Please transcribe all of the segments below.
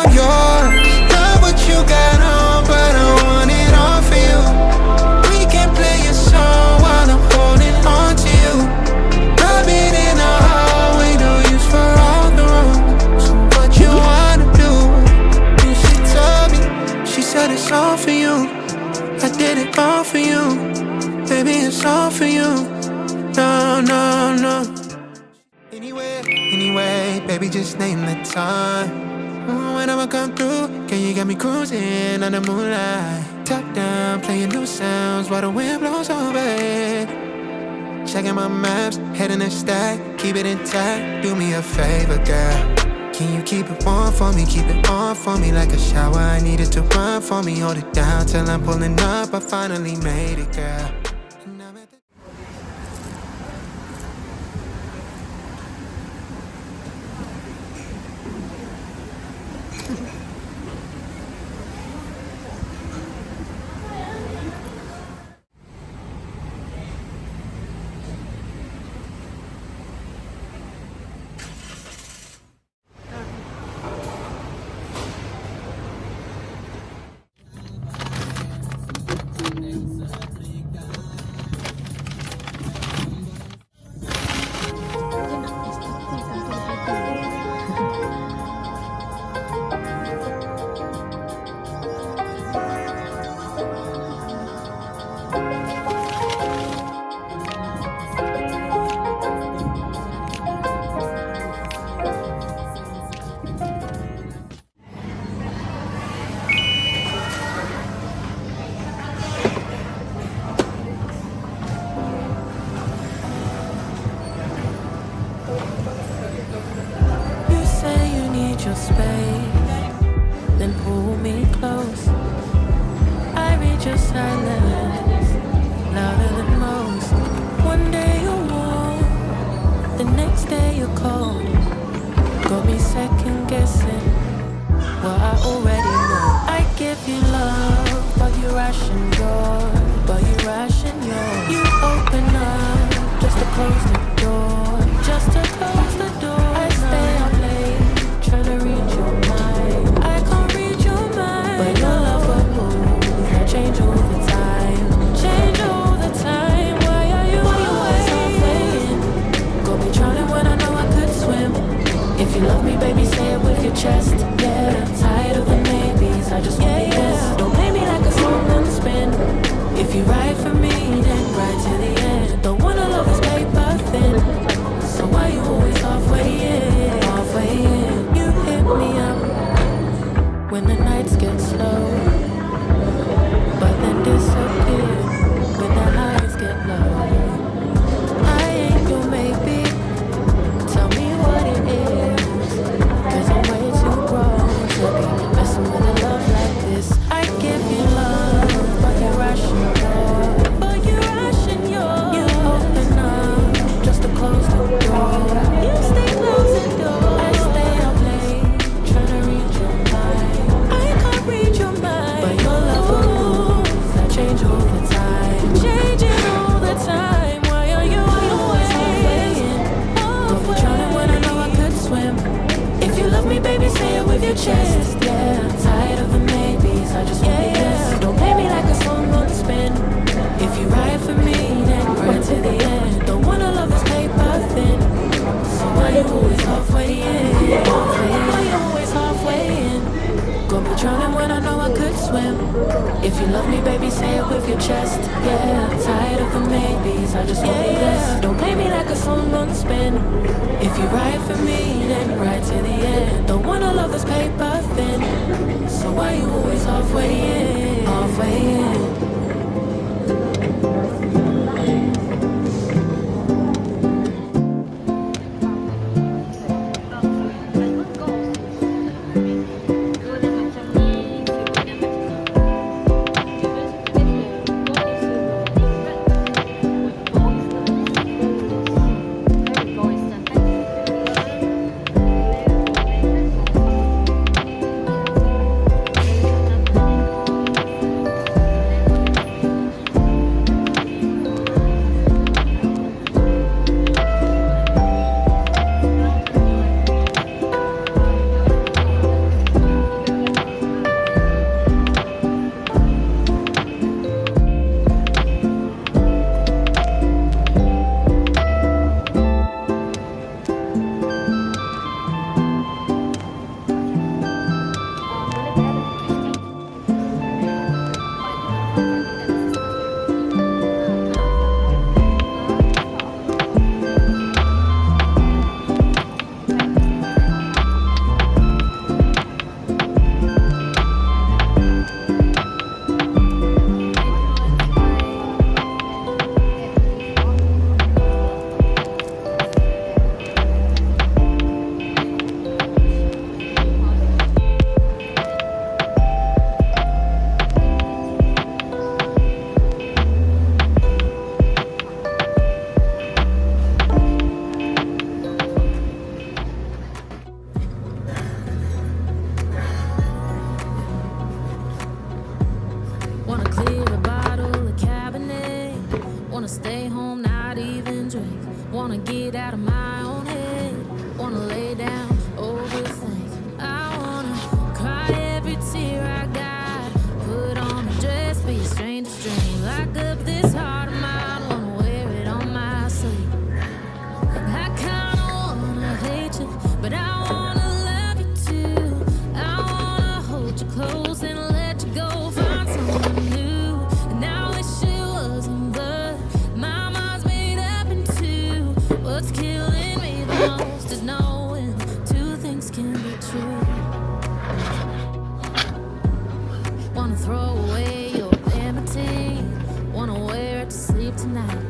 I'm yours. Love what you got on, but I want it all for you. We can play a song while I'm holding on to you. Rub it in the hallway, no use for all the room. So what you wanna do? And she told me, she said it's all for you. I did it all for you. Baby, it's all for you. No, no, no. Anyway, baby, just name the time. When I'ma come through, can you get me cruising on the moonlight? Top down, playing new sounds while the wind blows over it. Checking my maps, heading a stack, keep it intact. Do me a favor, girl. Can you keep it warm for me, keep it on for me like a shower? I needed to run for me, hold it down till I'm pulling up. I finally made it, girl. stay home, not even drink. Wanna get out of my own head. Wanna lay down, overthink. I wanna cry every tear I got. Put on a dress, be a stranger's dream. Lock up this heart of mine, wanna wear it on my sleeve. I kinda wanna hate you, but I wanna love you too. I wanna hold you close and let you go, find someone new. And I wish it wasn't, but my mind's made up in two. What's killing me the most is knowing two things can be true. Wanna throw away your empathy. Wanna wear it to sleep tonight.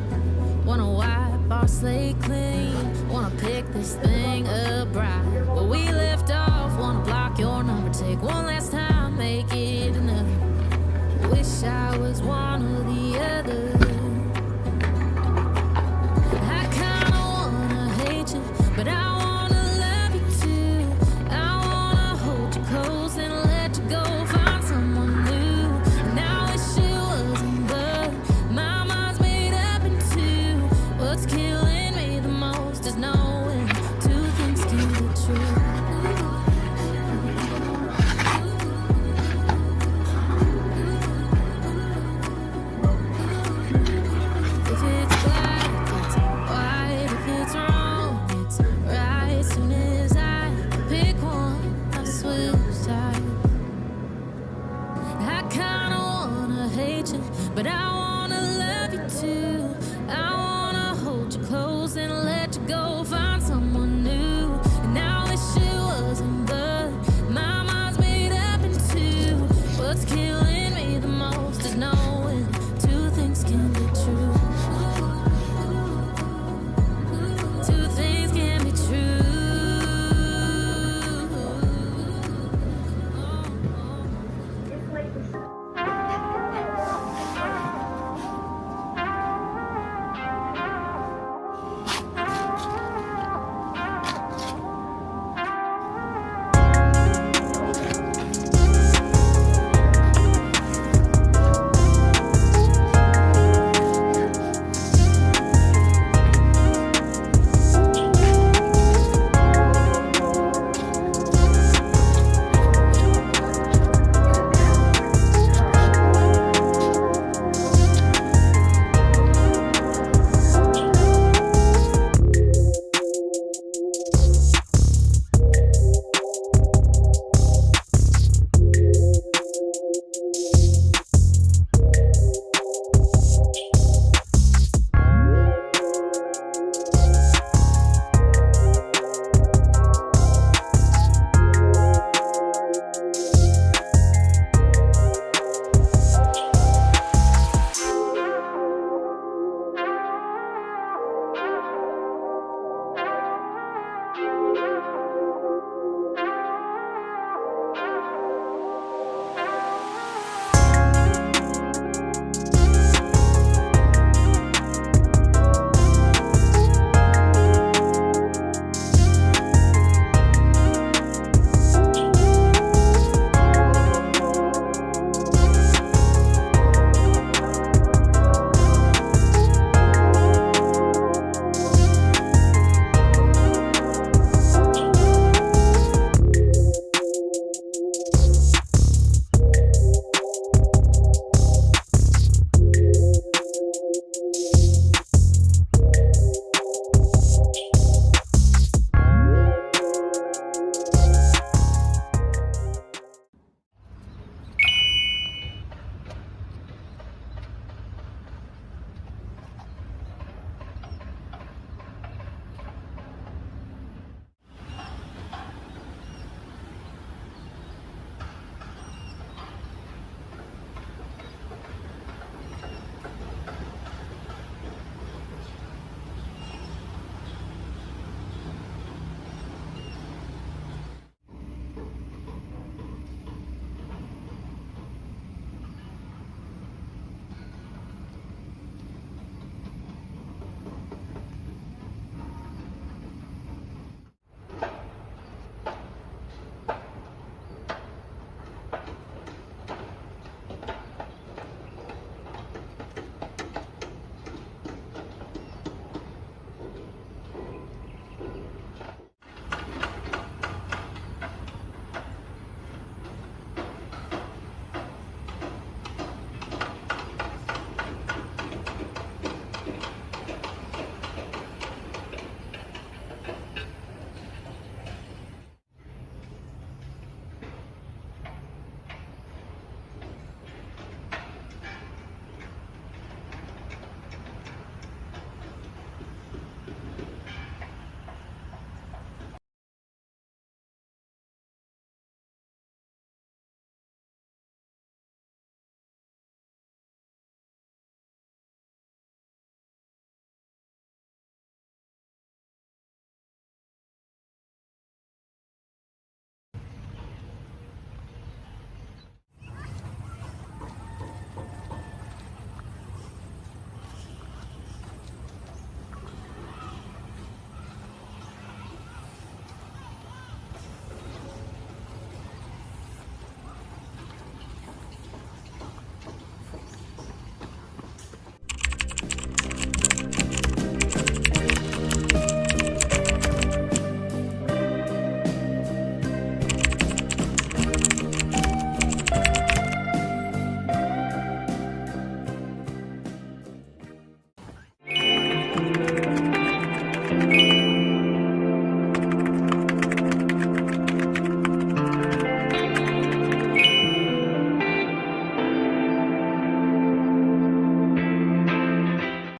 Wanna wipe our slate clean. Wanna pick this thing up right where we left off. Wanna block your number, take one last time, make it enough. Wish I was one or the other.